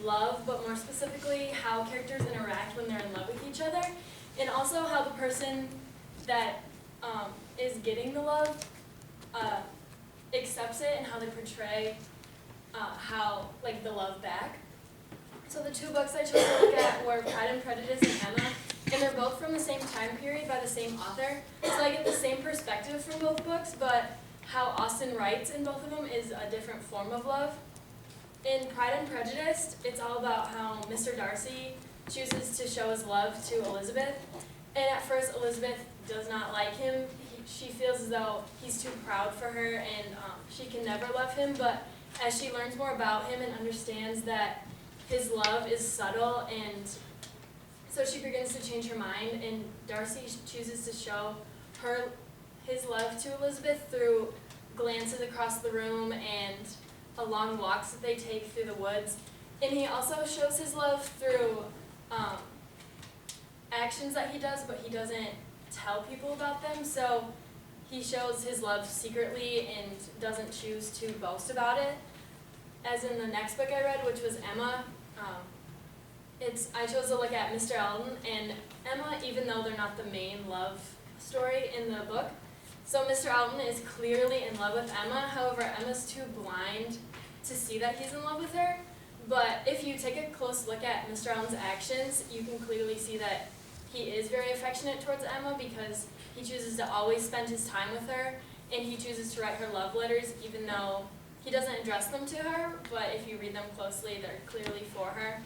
love, but more specifically how characters interact when they're in love with each other, and also how the person that is getting the love accepts it and how they portray the love back. So the two books I chose to look at were Pride and Prejudice and Emma, and they're both from the same time period by the same author. So I get the same perspective from both books, but how Austen writes in both of them is a different form of love. In Pride and Prejudice, it's all about how Mr. Darcy chooses to show his love to Elizabeth, and at first Elizabeth does not like him. She feels as though he's too proud for her and she can never love him, but as she learns more about him and understands that his love is subtle, and so she begins to change her mind, and Darcy chooses to show his love to Elizabeth through glances across the room and along walks that they take through the woods. And he also shows his love through actions that he does, but he doesn't tell people about them. So he shows his love secretly and doesn't choose to boast about it. As in the next book I read, which was Emma, I chose to look at Mr. Elton and Emma, even though they're not the main love story in the book. So Mr. Elton is clearly in love with Emma, however, Emma's too blind to see that he's in love with her. But if you take a close look at Mr. Elton's actions, you can clearly see that he is very affectionate towards Emma because he chooses to always spend his time with her, and he chooses to write her love letters even though he doesn't address them to her, but if you read them closely, they're clearly for her.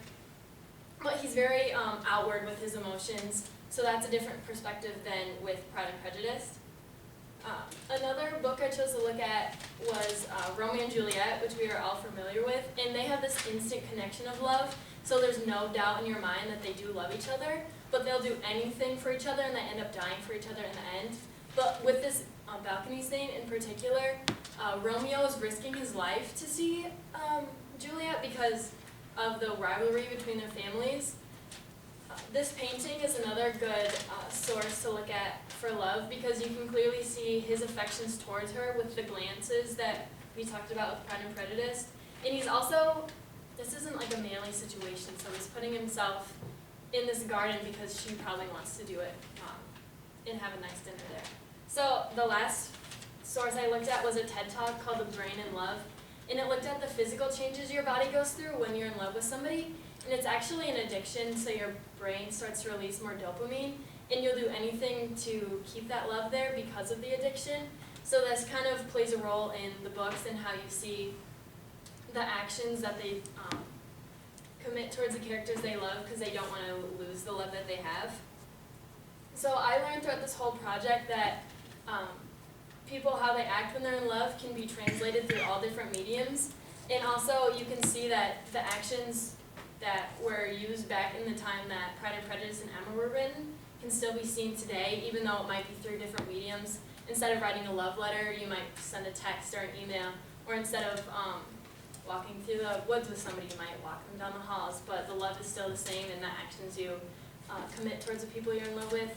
But he's very outward with his emotions, so that's a different perspective than with Pride and Prejudice. Another book I chose to look at was Romeo and Juliet, which we are all familiar with, and they have this instant connection of love, so there's no doubt in your mind that they do love each other, but they'll do anything for each other and they end up dying for each other in the end. But with this balcony scene in particular, Romeo is risking his life to see Juliet because of the rivalry between their families. This painting is another good source to look at for love because you can clearly see his affections towards her with the glances that we talked about with Pride and Prejudice. And he's also, this isn't like a manly situation, so he's putting himself in this garden because she probably wants to do it and have a nice dinner there. So the last source I looked at was a TED Talk called The Brain in Love, and it looked at the physical changes your body goes through when you're in love with somebody, and it's actually an addiction, so your brain starts to release more dopamine, and you'll do anything to keep that love there because of the addiction. So this kind of plays a role in the books and how you see the actions that they commit towards the characters they love because they don't want to lose the love that they have. So I learned throughout this whole project that people, how they act when they're in love can be translated through all different mediums. And also you can see that the actions that were used back in the time that Pride and Prejudice and Emma were written can still be seen today, even though it might be through different mediums. Instead of writing a love letter, you might send a text or an email, or instead of walking through the woods with somebody, you might walk them down the halls, but the love is still the same, and the actions you commit towards the people you're in love with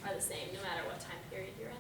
are the same, no matter what time period you're in.